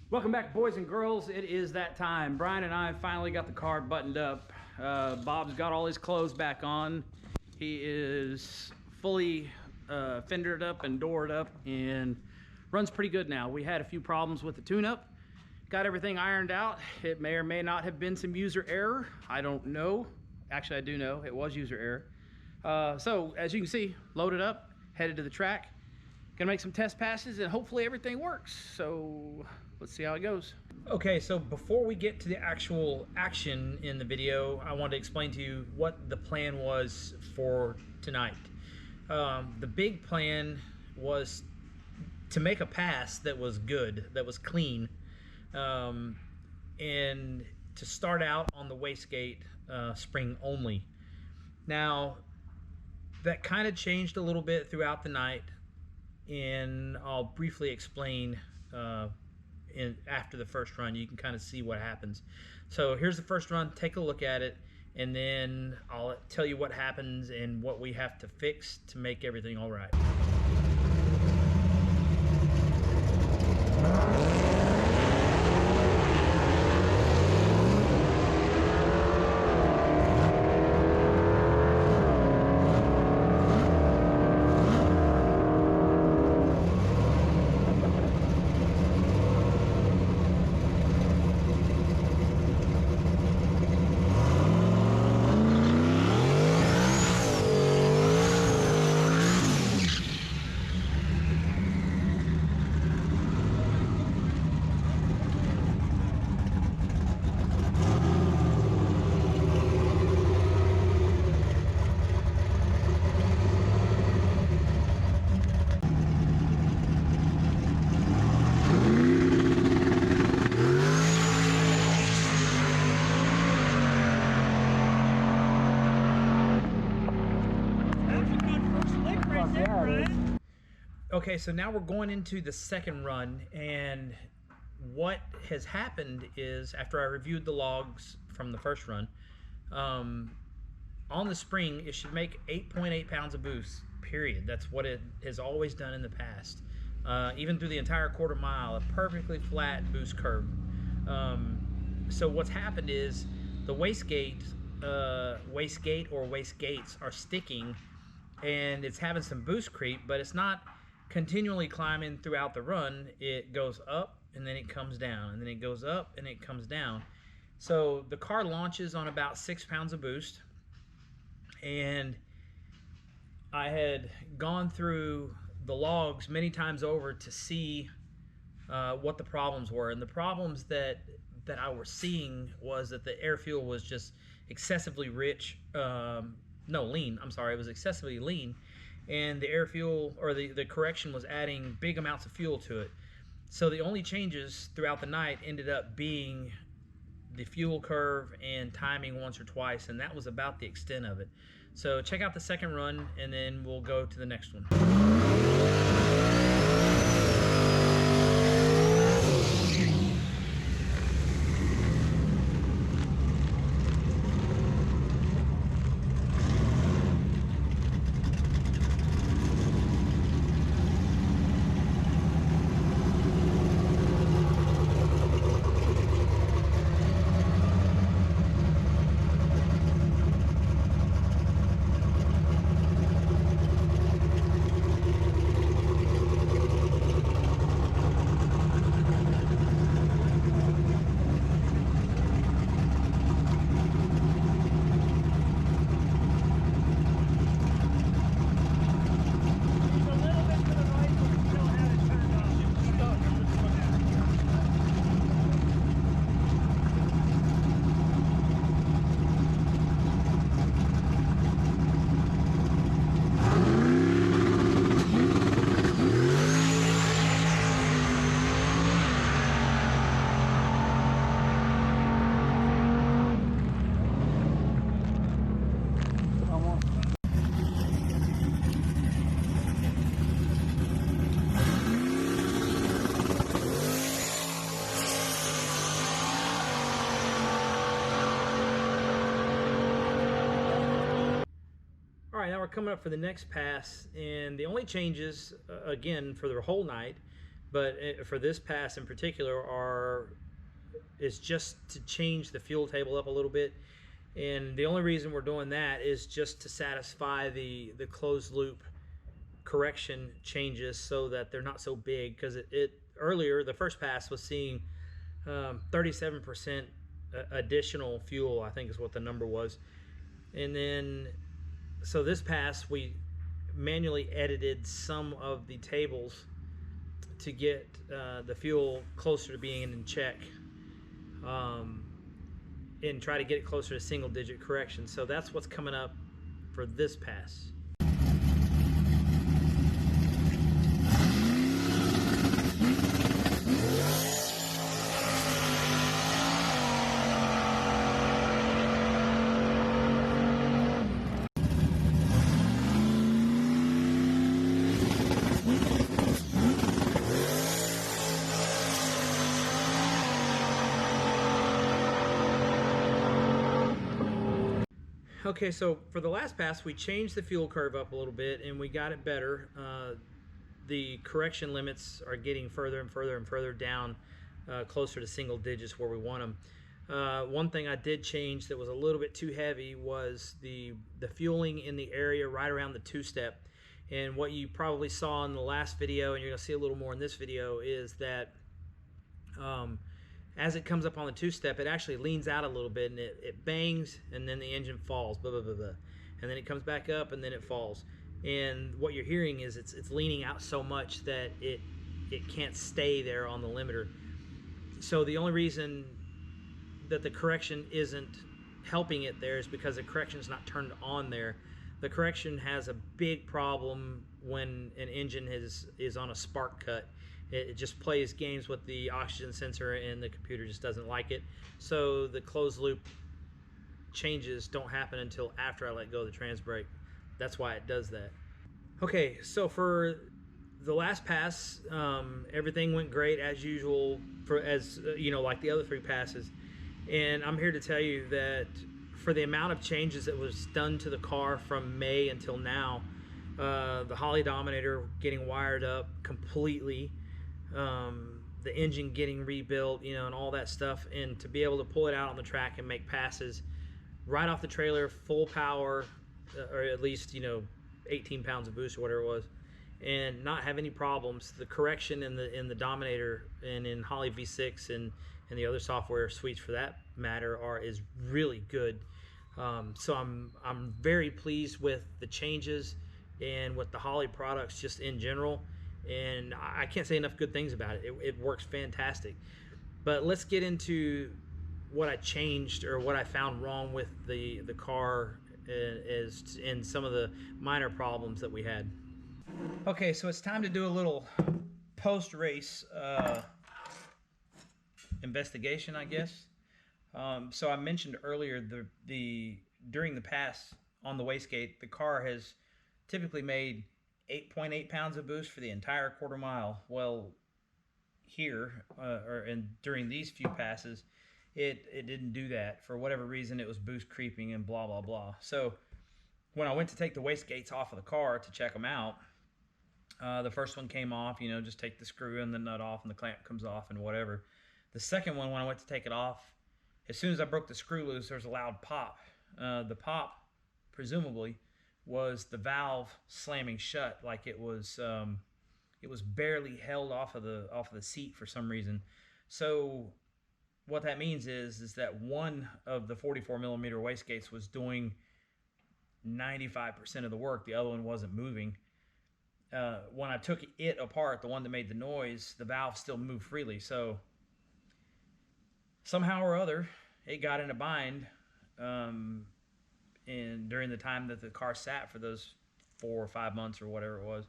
Welcome back, boys and girls. It is that time. Brian and I finally got the car buttoned up. Bob's got all his clothes back on. He is fully fendered up and doored up and runs pretty good now. We had a few problems with the tune-up. Got everything ironed out. It may or may not have been some user error. I don't know. Actually, I do know. It was user error. So, as you can see, loaded up, headed to the track. Gonna make some test passes and hopefully everything works. So let's see how it goes. Okay, so before we get to the actual action in the video, I want to explain to you what the plan was for tonight. The big plan was to make a pass that was good, that was clean, and to start out on the Wastegate spring only. Now, that kind of changed a little bit throughout the night, and I'll briefly explain after the first run. You can kind of see what happens. So here's the first run. Take a look at it, and then I'll tell you what happens and what we have to fix to make everything all right. Okay, so now we're going into the second run, and what has happened is, after I reviewed the logs from the first run, on the spring it should make 8.8 pounds of boost, period. That's what it has always done in the past. Even through the entire quarter mile, a perfectly flat boost curve. So what's happened is the wastegate or wastegates are sticking, and it's having some boost creep, but it's not continually climbing throughout the run. It goes up and then it comes down, and then it goes up and it comes down. So the car launches on about 6 pounds of boost, and I had gone through the logs many times over to see what the problems were. And the problems that I was seeing was that the air fuel was just excessively rich, lean. I'm sorry, it was excessively lean. And the air fuel, or the correction, was adding big amounts of fuel to it. So the only changes throughout the night ended up being the fuel curve and timing once or twice, and that was about the extent of it. So check out the second run, and then we'll go to the next one. All right, now we're coming up for the next pass, and the only changes, again, for the whole night, But for this pass in particular, is just to change the fuel table up a little bit. And the only reason we're doing that is just to satisfy the closed loop correction changes so that they're not so big, because it earlier, the first pass was seeing 37% additional fuel, I think is what the number was. And then so this pass we manually edited some of the tables to get the fuel closer to being in check, and try to get it closer to single digit correction. So that's what's coming up for this pass. Okay, so for the last pass, we changed the fuel curve up a little bit and we got it better. The correction limits are getting further and further and further down, closer to single digits where we want them. One thing I did change that was a little bit too heavy was the fueling in the area right around the two-step. And what you probably saw in the last video, and you're going to see a little more in this video, is that as it comes up on the two-step, it actually leans out a little bit and it bangs, and then the engine falls, blah, blah, blah, blah. And then it comes back up and then it falls. And what you're hearing is it's leaning out so much that it can't stay there on the limiter. So the only reason that the correction isn't helping it there is because the correction is not turned on there. The correction has a big problem when an engine is on a spark cut. It just plays games with the oxygen sensor and the computer just doesn't like it. So the closed loop changes don't happen until after I let go of the trans brake. That's why it does that. Okay, so for the last pass, everything went great as usual, like the other three passes. And I'm here to tell you that for the amount of changes that was done to the car from May until now, the Holley Dominator getting wired up completely, the engine getting rebuilt, and all that stuff, and to be able to pull it out on the track and make passes right off the trailer, full power, or at least 18 pounds of boost or whatever it was, and not have any problems. The correction in the Dominator and in Holley V6 and the other software suites for that matter is really good. So I'm very pleased with the changes and with the Holley products just in general. And I can't say enough good things about it. It works fantastic. But let's get into what I changed or what I found wrong with the car and some of the minor problems that we had. Okay, so it's time to do a little post-race investigation, I guess. So I mentioned earlier during the pass on the Wastegate, the car has typically made 8.8 pounds of boost for the entire quarter mile. Well, here during these few passes, it didn't do that. For whatever reason, it was boost creeping and blah blah blah. So when I went to take the wastegates off of the car to check them out, the first one came off. Just take the screw and the nut off, and the clamp comes off and whatever. The second one, when I went to take it off, as soon as I broke the screw loose, there was a loud pop. The pop, presumably, was the valve slamming shut, like it was barely held off of the seat for some reason. So what that means is that one of the 44 millimeter wastegates was doing 95% of the work. The other one wasn't moving. When I took it apart, the one that made the noise, the valve still moved freely. So somehow or other, it got in a bind. And during the time that the car sat for those 4 or 5 months or whatever it was.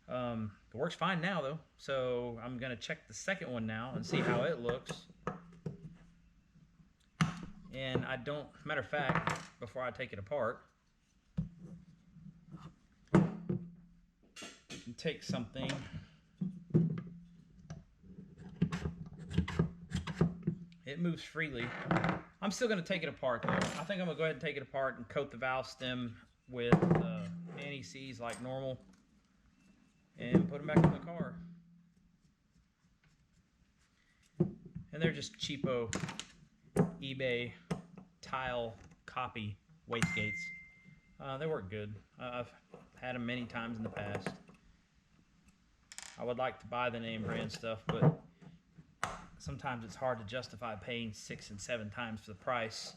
It works fine now though, so I'm gonna check the second one now and see how it looks. And matter of fact, before I take it apart, I can take something. It moves freely. I'm still going to take it apart though. I think I'm going to go ahead and take it apart and coat the valve stem with anti-seize like normal and put them back in the car. and they're just cheapo eBay tile copy wastegates. They work good. I've had them many times in the past. I would like to buy the name brand stuff, but sometimes it's hard to justify paying 6 and 7 times the price,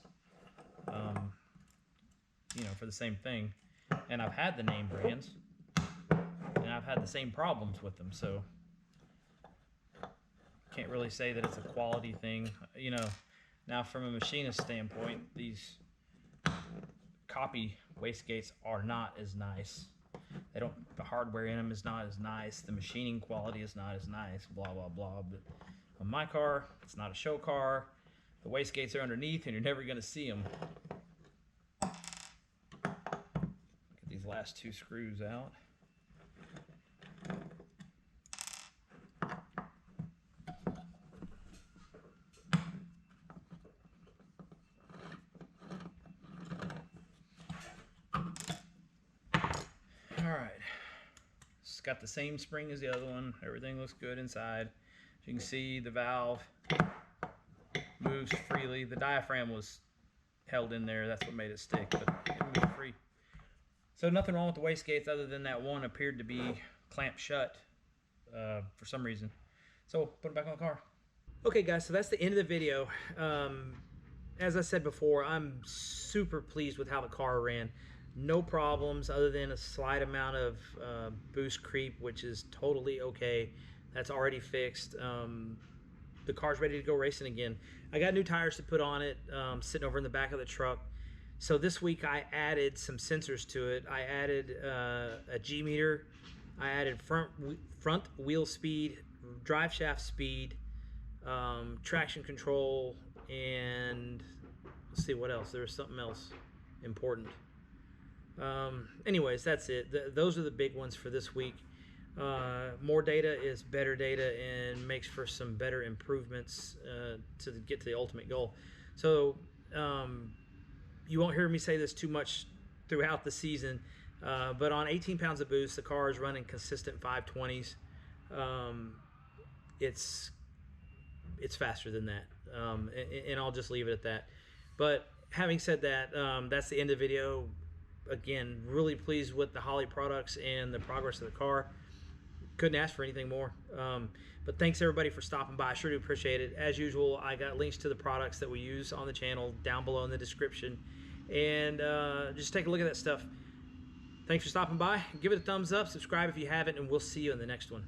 you know, for the same thing. And I've had the name brands, and I've had the same problems with them, so can't really say that it's a quality thing, you know. Now, from a machinist standpoint, these copy wastegates are not as nice. They don't. The hardware in them is not as nice. The machining quality is not as nice. Blah blah blah. But on my car, it's not a show car. The wastegates are underneath, and you're never going to see them. Get these last 2 screws out. Alright, it's got the same spring as the other one. Everything looks good inside. As you can see, the valve moves freely. The diaphragm was held in there. That's what made it stick, but it moved free. So nothing wrong with the wastegates other than that one appeared to be clamped shut for some reason. So put it back on the car. Okay guys, so that's the end of the video. As I said before, I'm super pleased with how the car ran. No problems other than a slight amount of boost creep, which is totally okay. That's already fixed. The car's ready to go racing again. I got new tires to put on it, sitting over in the back of the truck. So this week I added some sensors to it. I added a G meter. I added front wheel speed, drive shaft speed, traction control, and let's see what else. There was something else important. Anyways, that's it. Those are the big ones for this week. More data is better data and makes for some better improvements to get to the ultimate goal. So you won't hear me say this too much throughout the season, but on 18 pounds of boost, the car is running consistent 520s. It's faster than that, and I'll just leave it at that. But having said that, that's the end of the video. Again, really pleased with the Holley products and the progress of the car. Couldn't ask for anything more. But thanks everybody for stopping by. I sure do appreciate it. As usual, I got links to the products that we use on the channel down below in the description. And just take a look at that stuff. Thanks for stopping by. Give it a thumbs up, subscribe if you haven't, and we'll see you in the next one.